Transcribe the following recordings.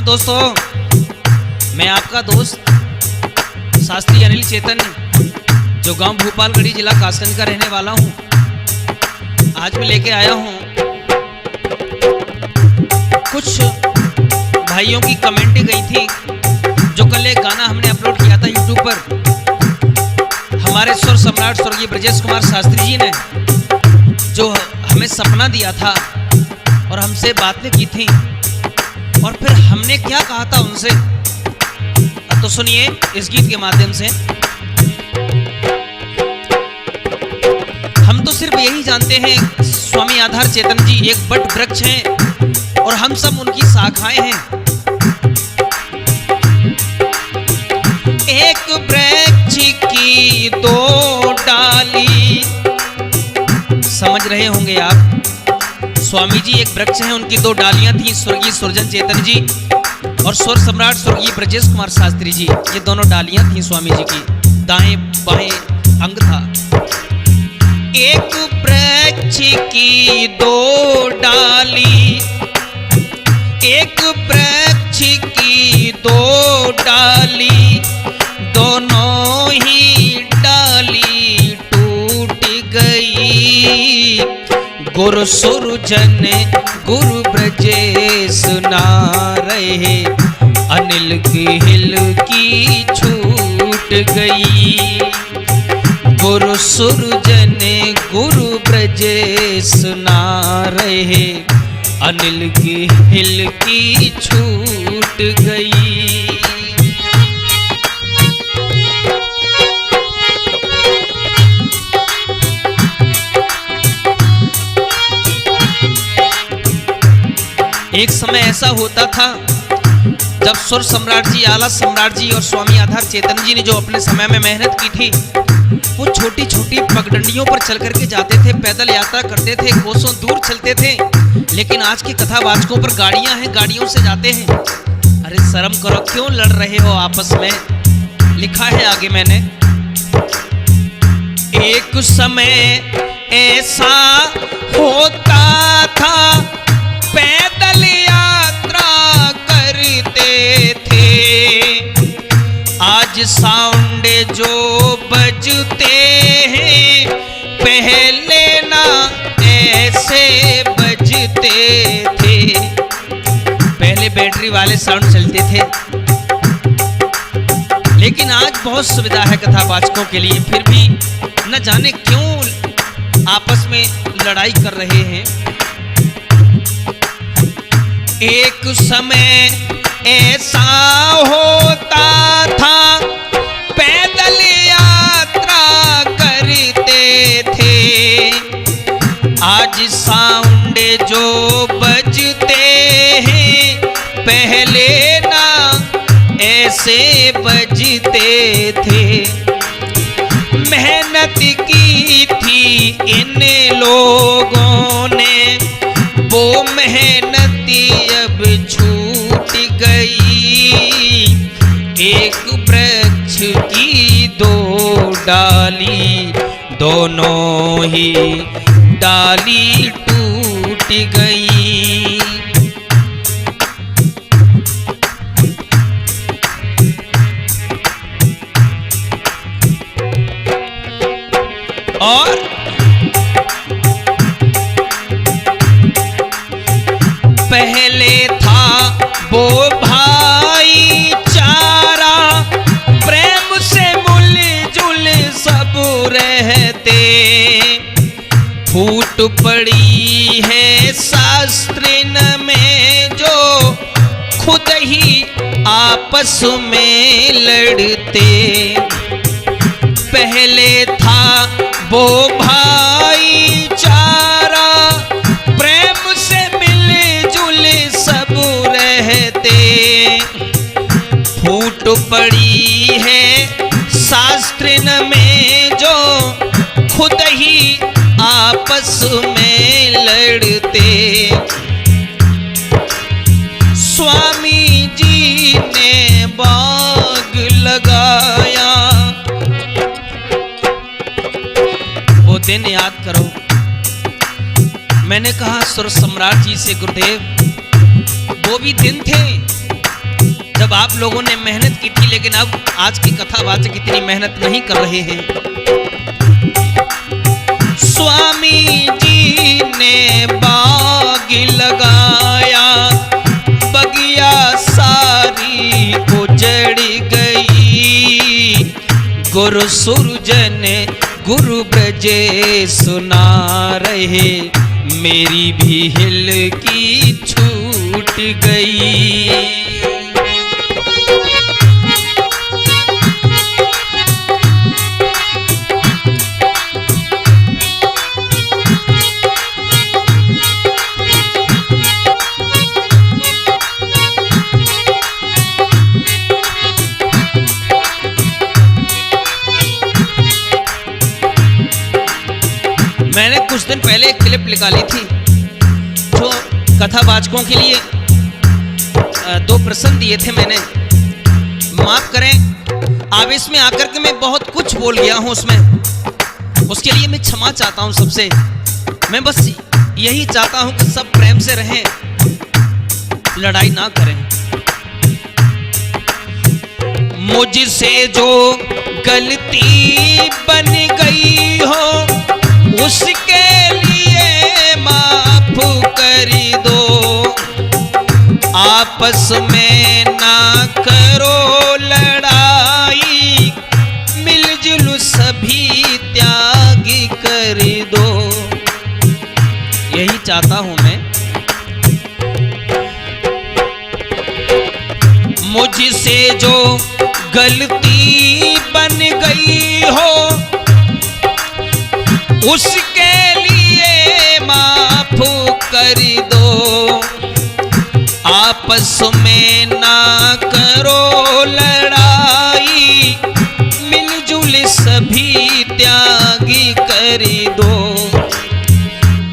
हाँ दोस्तों, मैं आपका दोस्त शास्त्री अनिल चेतन, जो गांव भूपालगढ़ी जिला कासगंज का रहने वाला हूं। आज मैं लेके आया हूं कुछ भाइयों की कमेंटें गई थी, जो कल एक गाना हमने अपलोड किया था यूट्यूब पर। हमारे स्वर सम्राट स्वर्गीय ब्रजेश कुमार शास्त्री जी ने जो हमें सपना दिया था और हमसे बातें की थी, और फिर हमने क्या कहा था उनसे, तो सुनिए इस गीत के माध्यम से। हम तो सिर्फ यही जानते हैं स्वामी आधार चेतन जी एक बट वृक्ष हैं और हम सब उनकी शाखाएं हैं। एक वृक्ष की दो डाली, समझ रहे होंगे आप। स्वामी जी एक वृक्ष हैं, उनकी दो डालियां थी, स्वर्गीय सुरजन चेतन जी और स्वर सम्राट स्वर्गीय ब्रजेश कुमार शास्त्री जी। ये दोनों डालियां थी स्वामी जी की, दाएं बाएं अंग था। एक वृक्ष की दो डाली, एक वृक्ष की दो डाली, दोनों ही डाली टूट गई। गुरु सुरजन गुरु ब्रजेश ना रहे, अनिल की हिल की छूट गई। गुरु सुरजन गुरु ब्रजेश ना रहे, अनिल की हिल की छूट गई। एक समय ऐसा होता था जब सुर सम्राट जी, आला सम्राट जी और स्वामी आधार चेतन जी ने जो अपने समय में मेहनत की थी, वो छोटी छोटी पगडंडियों पर चल करके जाते थे, पैदल यात्रा करते थे, कोसों दूर चलते थे। लेकिन आज के कथावाचकों पर गाड़ियां हैं, गाड़ियों से जाते हैं। अरे शर्म करो, क्यों लड़ रहे हो आपस में। लिखा है आगे मैंने, एक समय ऐसा होता था पैदल यात्रा करते थे, आज साउंड जो बजते हैं पहले ना ऐसे बजते थे। पहले बैटरी वाले साउंड चलते थे, लेकिन आज बहुत सुविधा है कथावाचकों के लिए, फिर भी न जाने क्यों आपस में लड़ाई कर रहे हैं। एक समय ऐसा होता था पैदल यात्रा करते थे, आज साउंड जो बजते हैं पहले ना ऐसे बजते थे। मेहनत की थी इन लोगों ने, वो मेहनती अब छूट गई। एक वृक्ष की दो डाली, दोनों ही डाली टूट गई। और पहले था वो भाईचारा, प्रेम से मिलजुल सब रहते। फूट पड़ी है शास्त्र में जो खुद ही आपस में लड़ते। पहले था वो भाईचारा, प्रेम से मिलजुल सब रहते। फूट पड़ी है शास्त्र में जो खुद ही आपस में लड़ते। स्वामी जी ने बाग लगाया, वो दिन याद करो। मैंने कहा सुर सम्राट जी से, गुरुदेव वो भी दिन थे लोगों ने मेहनत की थी, लेकिन अब आज के कथावाचक इतनी मेहनत नहीं कर रहे हैं। स्वामी जी ने बाग लगाया, बगिया सारी उजड़ गई। गुरु सुरजन गुरु ब्रजे सुना रहे, मेरी भी हिल की छूट गई। मैंने कुछ दिन पहले एक क्लिप निकाली थी जो कथावाचकों के लिए 2 प्रश्न दिए थे मैंने। माफ करें, आवेश में आकर के मैं बहुत कुछ बोल गया हूं उसमें, उसके लिए मैं क्षमा चाहता हूं सबसे। मैं बस यही चाहता हूं कि सब प्रेम से रहें, लड़ाई ना करें। मुझसे जो गलती बन गई हो उसके लिए माफ कर दो। आपस में ना करो लड़ाई, मिलजुल सभी त्याग कर दो। यही चाहता हूं मैं। मुझसे जो गलती बन गई हो उसके लिए माफ कर दो। आपस में ना करो लड़ाई, मिलजुल सभी त्याग कर दो।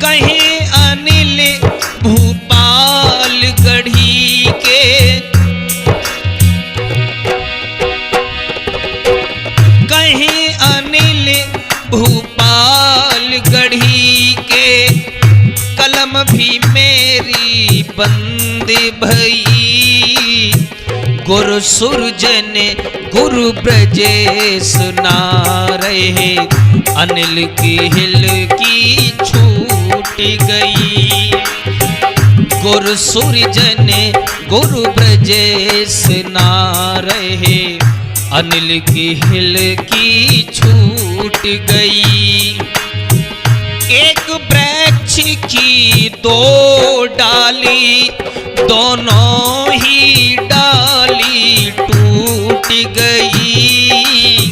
कहीं अनिल भूपाल गढ़ी के, कहीं अनिल भूपाल गढ़ी के, कलम भी मेरी बंद भई। गुरु सुरजन गुरु ब्रजे सुना रहे, अनिल की हिल की छूट गई। गुरु सुरजन गुरु ब्रजे सुना रहे, अनिल की हिल की छूट गई। एक वृक्ष की 2 डाली, दोनों ही डाली टूट गई।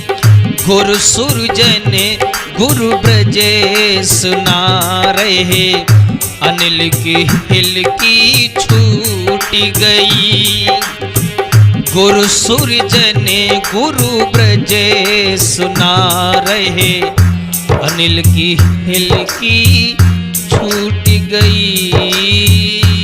गुरु सुरजन गुरु ब्रजे सुना रहे, अनिल की हिल की छूट गई। गुरु सुरजन गुरु ब्रजे सुना रहे, अनिल की हिल की छूट गई।